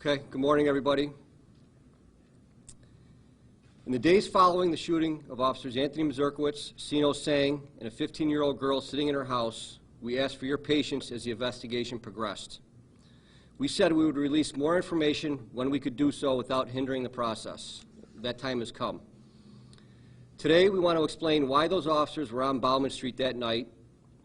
Okay, good morning, everybody. In the days following the shooting of officers Anthony Mazurkiewicz, Sino Sang, and a 15-year-old girl sitting in her house, we asked for your patience as the investigation progressed. We said we would release more information when we could do so without hindering the process. That time has come. Today, we want to explain why those officers were on Bauman Street that night,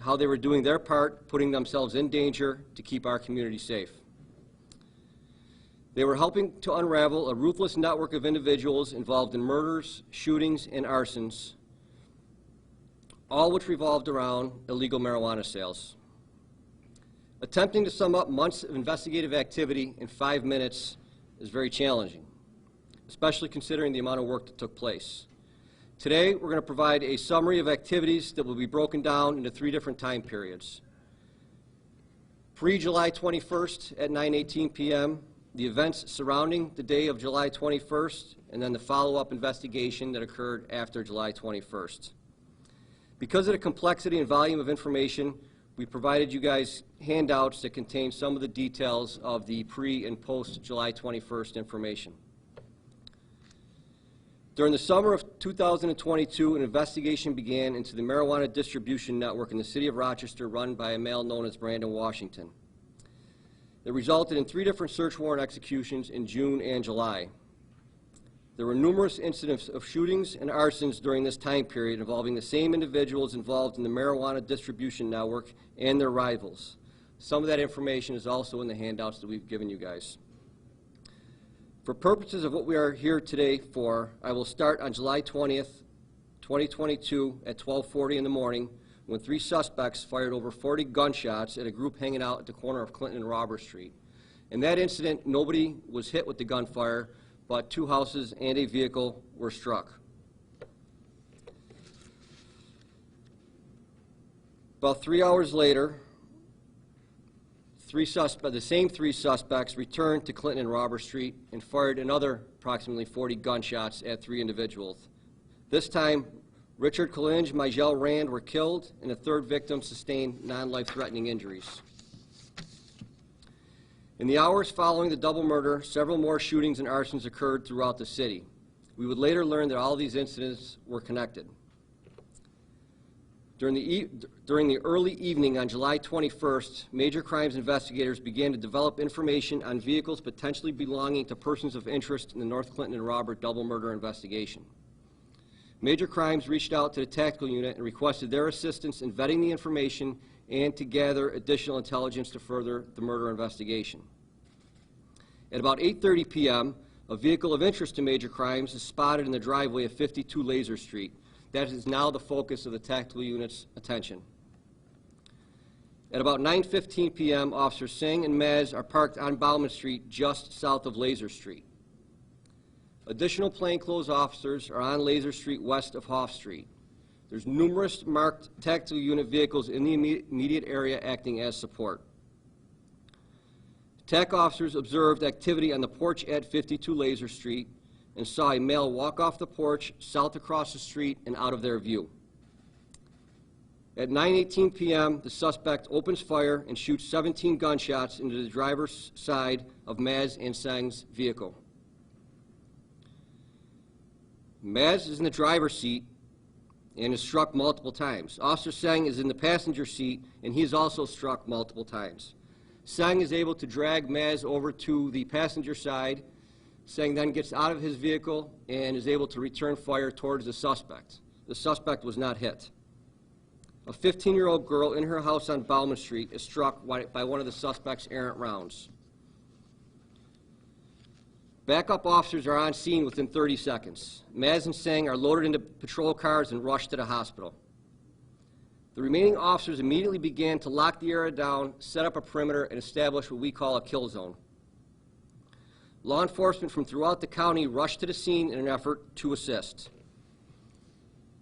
how they were doing their part, putting themselves in danger to keep our community safe. They were helping to unravel a ruthless network of individuals involved in murders, shootings, and arsons, all which revolved around illegal marijuana sales. Attempting to sum up months of investigative activity in 5 minutes is very challenging, especially considering the amount of work that took place. Today, we're going to provide a summary of activities that will be broken down into 3 different time periods. Pre-July 21st at 9:18 p.m., the events surrounding the day of July 21st, and then the follow-up investigation that occurred after July 21st. Because of the complexity and volume of information, we provided you guys handouts that contain some of the details of the pre- and post-July 21st information. During the summer of 2022, an investigation began into the marijuana distribution network in the city of Rochester run by a male known as Brandon Washington. It resulted in 3 different search warrant executions in June and July. There were numerous incidents of shootings and arsons during this time period involving the same individuals involved in the marijuana distribution network and their rivals. Some of that information is also in the handouts that we've given you guys. For purposes of what we are here today for, I will start on July 20th, 2022 at 12:40 in the morning when 3 suspects fired over 40 gunshots at a group hanging out at the corner of Clinton and Robert Street. In that incident, nobody was hit with the gunfire, but 2 houses and a vehicle were struck. About 3 hours later, the same 3 suspects returned to Clinton and Robert Street and fired another approximately 40 gunshots at 3 individuals. This time, Richard Kalinge, Migel Rand were killed, and a 3rd victim sustained non-life-threatening injuries. In the hours following the double murder, several more shootings and arsons occurred throughout the city. We would later learn that all these incidents were connected. During the early evening on July 21st, major crimes investigators began to develop information on vehicles potentially belonging to persons of interest in the North Clinton and Robert double murder investigation. Major crimes reached out to the tactical unit and requested their assistance in vetting the information and to gather additional intelligence to further the murder investigation. At about 8:30 p.m., a vehicle of interest to major crimes is spotted in the driveway of 52 Laser Street. That is now the focus of the tactical unit's attention. At about 9:15 p.m., Officers Singh and Maz are parked on Bauman Street just south of Laser Street. Additional plainclothes officers are on Laser Street west of Hoff Street. There's numerous marked tactical unit vehicles in the immediate area acting as support. TAC officers observed activity on the porch at 52 Laser Street and saw a male walk off the porch south across the street and out of their view. At 9:18 p.m., the suspect opens fire and shoots 17 gunshots into the driver's side of Maz and Sang's vehicle. Maz is in the driver's seat and is struck multiple times. Officer Sang is in the passenger seat, and he is also struck multiple times. Sang is able to drag Maz over to the passenger side. Sang then gets out of his vehicle and is able to return fire towards the suspect. The suspect was not hit. A 15-year-old girl in her house on Bauman Street is struck by one of the suspect's errant rounds. Backup officers are on scene within 30 seconds. Maz and Sang are loaded into patrol cars and rushed to the hospital. The remaining officers immediately began to lock the area down, set up a perimeter, and establish what we call a kill zone. Law enforcement from throughout the county rushed to the scene in an effort to assist.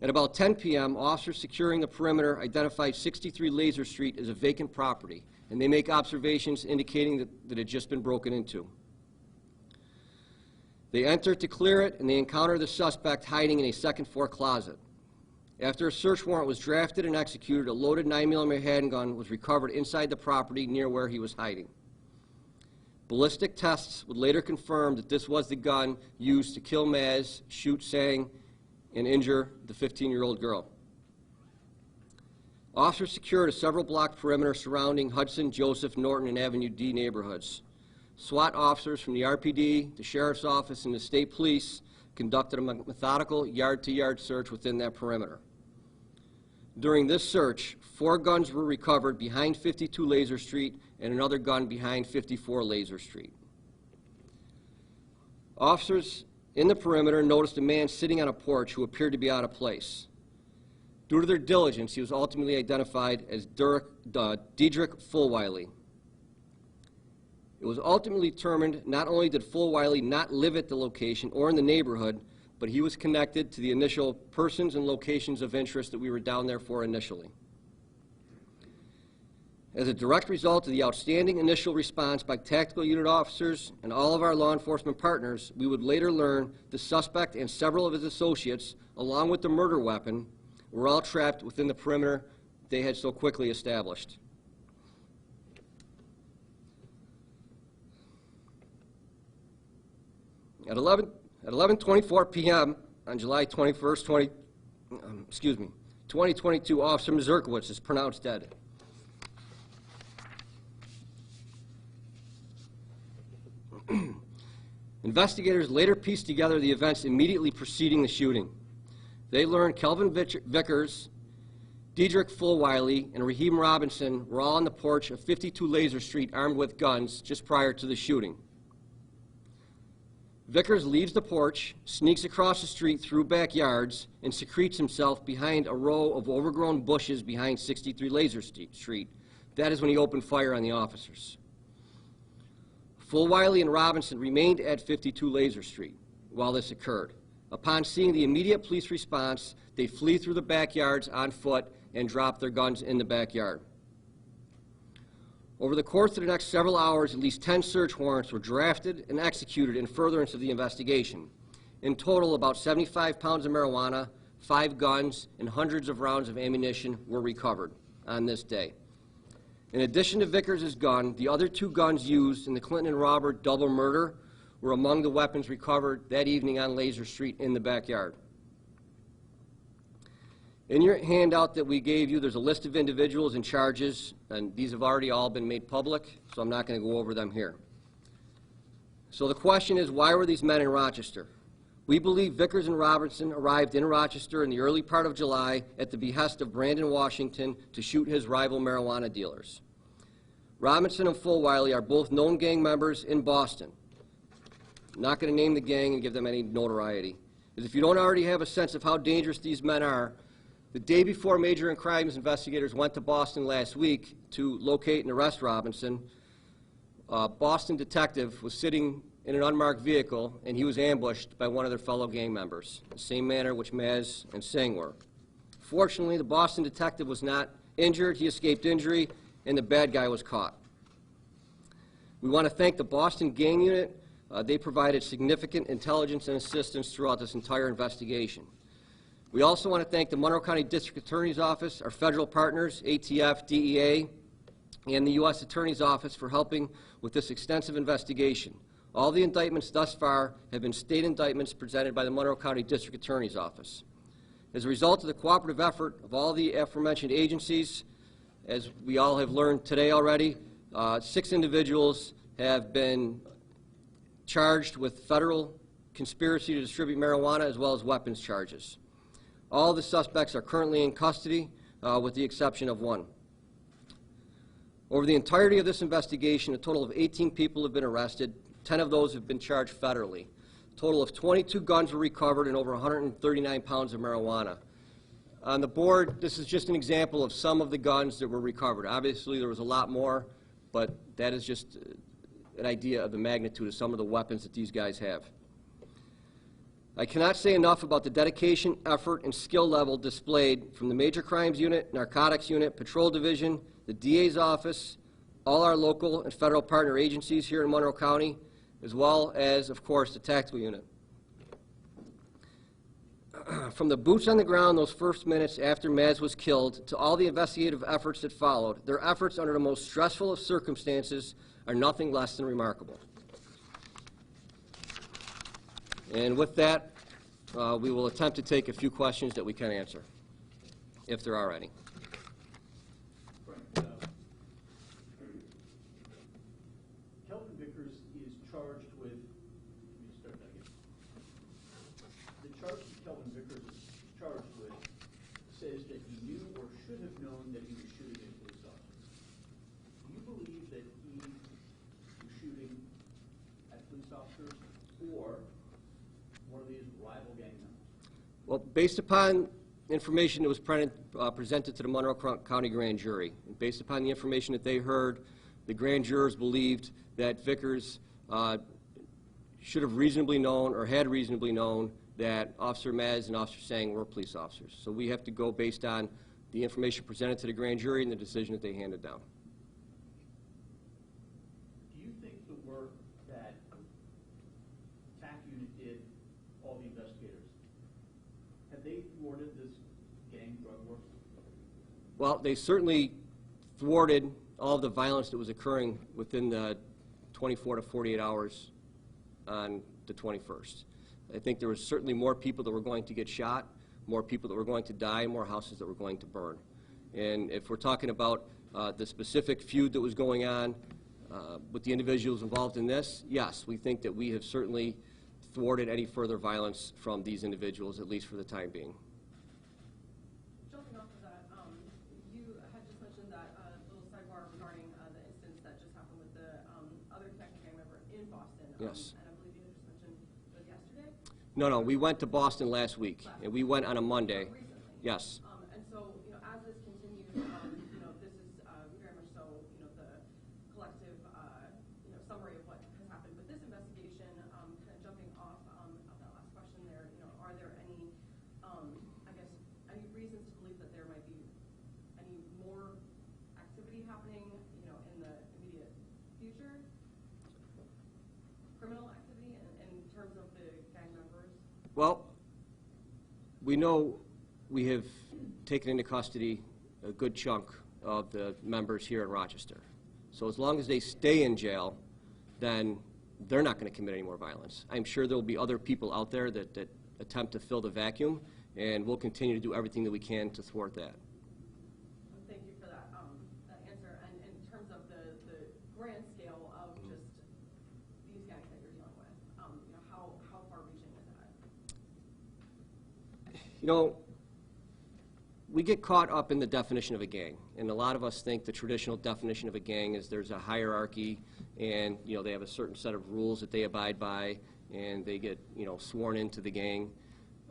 At about 10 p.m., officers securing the perimeter identified 63 Laser Street as a vacant property, and they make observations indicating that it had just been broken into. They enter to clear it, and they encounter the suspect hiding in a second-floor closet. After a search warrant was drafted and executed, a loaded 9mm handgun was recovered inside the property near where he was hiding. Ballistic tests would later confirm that this was the gun used to kill Maz, shoot Sang, and injure the 15-year-old girl. Officers secured a several-block perimeter surrounding Hudson, Joseph, Norton, and Avenue D neighborhoods. SWAT officers from the RPD, the Sheriff's Office, and the State Police conducted a methodical yard-to-yard search within that perimeter. During this search, 4 guns were recovered behind 52 Laser Street and another gun behind 54 Laser Street. Officers in the perimeter noticed a man sitting on a porch who appeared to be out of place. Due to their diligence, he was ultimately identified as Diedrich Fulwiley. It was ultimately determined not only did Fulwiley not live at the location or in the neighborhood, but he was connected to the initial persons and locations of interest that we were down there for initially. As a direct result of the outstanding initial response by tactical unit officers and all of our law enforcement partners, we would later learn the suspect and several of his associates, along with the murder weapon, were all trapped within the perimeter they had so quickly established. At 11:24 p.m. on July 21st, 2022, Officer Mazurkiewicz is pronounced dead. Investigators later pieced together the events immediately preceding the shooting. They learned Kelvin Vickers, Diedrich Fulwiley, and Raheem Robinson were all on the porch of 52 Laser Street armed with guns just prior to the shooting. Vickers leaves the porch, sneaks across the street through backyards, and secretes himself behind a row of overgrown bushes behind 63 Laser Street. That is when he opened fire on the officers. Fulwiley and Robinson remained at 52 Laser Street while this occurred. Upon seeing the immediate police response, they flee through the backyards on foot and drop their guns in the backyard. Over the course of the next several hours, at least 10 search warrants were drafted and executed in furtherance of the investigation. In total, about 75 pounds of marijuana, 5 guns, and hundreds of rounds of ammunition were recovered on this day. In addition to Vickers' gun, the other 2 guns used in the Clinton and Robert double murder were among the weapons recovered that evening on Laser Street in the backyard. In your handout that we gave you, there's a list of individuals and charges, and these have already all been made public, so I'm not going to go over them here. So the question is, why were these men in Rochester? We believe Vickers and Robinson arrived in Rochester in the early part of July at the behest of Brandon Washington to shoot his rival marijuana dealers. Robinson and Fulwiley are both known gang members in Boston. I'm not going to name the gang and give them any notoriety, because if you don't already have a sense of how dangerous these men are, the day before major crimes investigators went to Boston last week to locate and arrest Robinson, a Boston detective was sitting in an unmarked vehicle, and he was ambushed by one of their fellow gang members, the same manner which Maz and Sang were. Fortunately, the Boston detective was not injured. He escaped injury, and the bad guy was caught. We want to thank the Boston gang unit. They provided significant intelligence and assistance throughout this entire investigation. We also want to thank the Monroe County District Attorney's Office, our federal partners, ATF, DEA, and the U.S. Attorney's Office for helping with this extensive investigation. All the indictments thus far have been state indictments presented by the Monroe County District Attorney's Office. As a result of the cooperative effort of all the aforementioned agencies, as we all have learned today already, 6 individuals have been charged with federal conspiracy to distribute marijuana as well as weapons charges. All the suspects are currently in custody, with the exception of 1. Over the entirety of this investigation, a total of 18 people have been arrested. 10 of those have been charged federally. A total of 22 guns were recovered and over 139 pounds of marijuana. On the board, this is just an example of some of the guns that were recovered. Obviously, there was a lot more, but that is just an idea of the magnitude of some of the weapons that these guys have. I cannot say enough about the dedication, effort, and skill level displayed from the Major Crimes Unit, Narcotics Unit, Patrol Division, the DA's office, all our local and federal partner agencies here in Monroe County, as well as, of course, the tactical unit. From the boots on the ground those first minutes after Maz was killed to all the investigative efforts that followed, their efforts under the most stressful of circumstances are nothing less than remarkable. And with that, we will attempt to take a few questions that we can answer, if there are any. Kelvin Vickers is charged with, let me start that again. The charge that Kelvin Vickers is charged with says that he knew or should have known that he was shooting at police officers. Do you believe that he was shooting at police officers or one of these rival gang members? Well, based upon information that was presented to the Monroe County Grand Jury, and based upon the information that they heard, the grand jurors believed that Vickers should have reasonably known or had reasonably known that Officer Maz and Officer Sang were police officers. So we have to go based on the information presented to the grand jury and the decision that they handed down. Do you think the work that TAC unit did, all the investigators, have they thwarted this gang drug war? Well, they certainly thwarted all of the violence that was occurring within the 24 to 48 hours on the 21st. I think there was certainly more people that were going to get shot, more people that were going to die, more houses that were going to burn. And if we're talking about the specific feud that was going on with the individuals involved in this, yes, we think that we have certainly thwarted any further violence from these individuals, at least for the time being. Jumping off of that, you had just mentioned that little sidebar regarding the instance that just happened with the other detective gang member in Boston. Yes. And I believe you had just mentioned it was yesterday? No, we went to Boston last week, and we went on a Monday. Recently. Yes. And so, as this continues, this is very much so, the collective, summary of what has happened. But this investigation, kind of jumping off of that last question there, are there any, I guess, any reasons to believe that there might be any more activity happening, in the immediate future? Criminal activity in terms of the gang members? Well, we know we have taken into custody a good chunk of the members here in Rochester. So as long as they stay in jail, then they're not going to commit any more violence. I'm sure there will be other people out there that attempt to fill the vacuum, and we'll continue to do everything that we can to thwart that. Thank you for that, that answer. And in terms of the grand scale of just these gangs that you're dealing with, how far-reaching is that? We get caught up in the definition of a gang, and a lot of us think the traditional definition of a gang is there's a hierarchy, and they have a certain set of rules that they abide by, and they get sworn into the gang.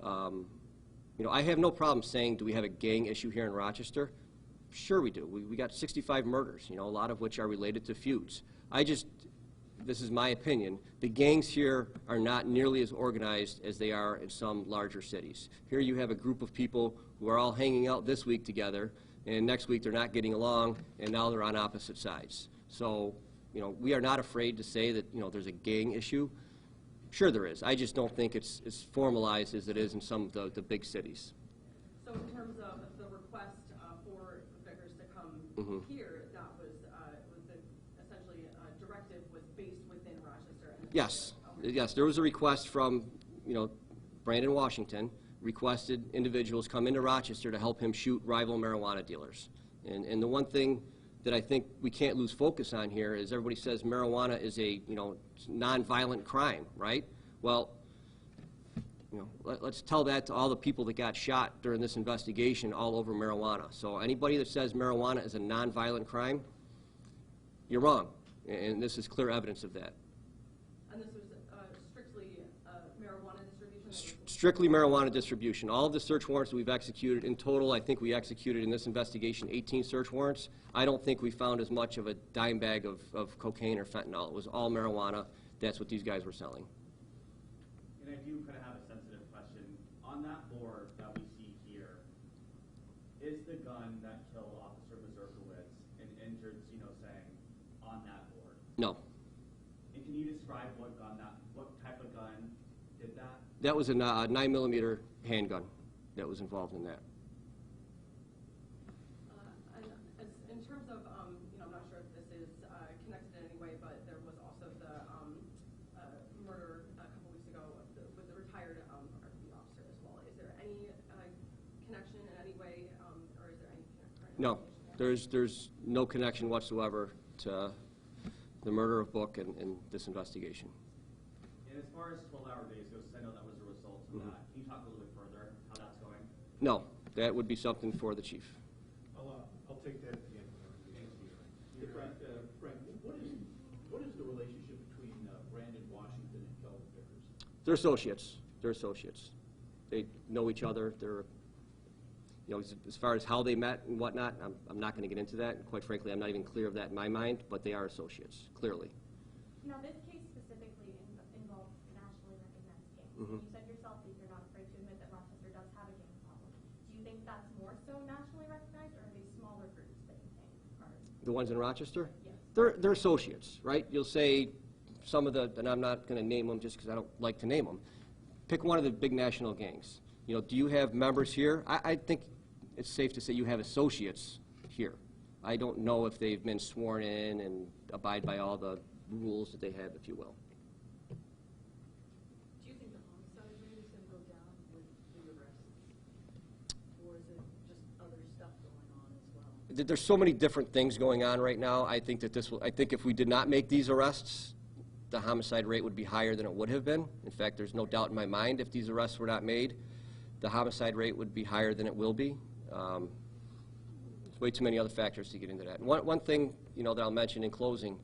I have no problem saying, do we have a gang issue here in Rochester? Sure we do. We got 65 murders, a lot of which are related to feuds. This is my opinion, the gangs here are not nearly as organized as they are in some larger cities. Here you have a group of people who are all hanging out this week together, and next week they're not getting along, and now they're on opposite sides. So, we are not afraid to say that, there's a gang issue. Sure there is. I just don't think it's as formalized as it is in some of the big cities. So in terms of the request for Vickers to come here, that was essentially directive was based within Rochester? And Yes. Okay. Yes, there was a request from, Brandon Washington, requested individuals come into Rochester to help him shoot rival marijuana dealers. And the one thing that I think we can't lose focus on here is everybody says marijuana is a, nonviolent crime, right? Well, let's tell that to all the people that got shot during this investigation all over marijuana. So anybody that says marijuana is a nonviolent crime, you're wrong. And this is clear evidence of that. And this was strictly marijuana distribution? Strictly marijuana distribution. All of the search warrants that we've executed, in total, I think we executed in this investigation 18 search warrants. I don't think we found as much of a dime bag of cocaine or fentanyl. It was all marijuana. That's what these guys were selling. And I do kind of have a sensitive question. On that board that we see here, is the gun that killed Officer Mazurkiewicz and injured Zeno Sang on that board? No. And can you describe what type of gun did that? That was a 9mm handgun that was involved in that. And in terms of, I'm not sure if this is connected in any way, but No, there's no connection whatsoever to the murder of Book and this investigation. And as far as 12-hour days goes, I know that was a result of that. Can you talk a little bit further how that's going? No, that would be something for the chief. I'll take that at the end. Hey, Frank, what is the relationship between Brandon Washington and Kelvin Vickers? They're associates. They're associates. They know each other. They're, you know, as far as how they met and whatnot, I'm not going to get into that. And quite frankly, I'm not even clear of that in my mind, but they are associates, clearly. Now, this case specifically involves nationally recognized gangs. Mhm. You said yourself that you're not afraid to admit that Rochester does have a gang problem. Do you think that's more so nationally recognized, or are they smaller groups that you think are? The ones in Rochester? Yes. They're associates, right? You'll say some of the, and I'm not going to name them just because I don't like to name them. Pick one of the big national gangs. You know, do you have members here? I think it's safe to say you have associates here. I don't know if they've been sworn in and abide by all the rules that they have, if you will. Do you think the homicide rate is going to go down with the arrests? Or is it just other stuff going on as well? There's so many different things going on right now. I think that this will, I think if we did not make these arrests, the homicide rate would be higher than it would have been. In fact, there's no doubt in my mind if these arrests were not made, the homicide rate would be higher than it will be. There's way too many other factors to get into that. And one thing, you know, that I'll mention in closing,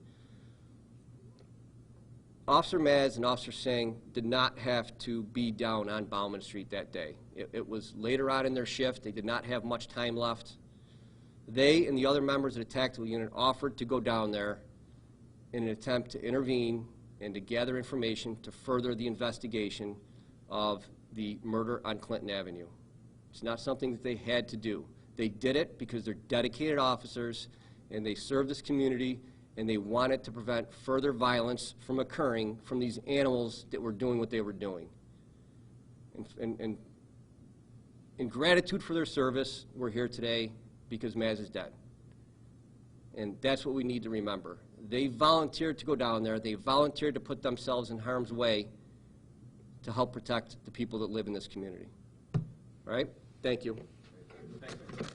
Officer Maz and Officer Singh did not have to be down on Bauman Street that day. It was later on in their shift. They did not have much time left. They and the other members of the tactical unit offered to go down there in an attempt to intervene and to gather information to further the investigation of the murder on Clinton Avenue. It's not something that they had to do. They did it because they're dedicated officers and they serve this community and they wanted to prevent further violence from occurring from these animals that were doing what they were doing. And in gratitude for their service, we're here today because Maz is dead. And that's what we need to remember. They volunteered to go down there. They volunteered to put themselves in harm's way to help protect the people that live in this community. All right? Thank you. Thank you.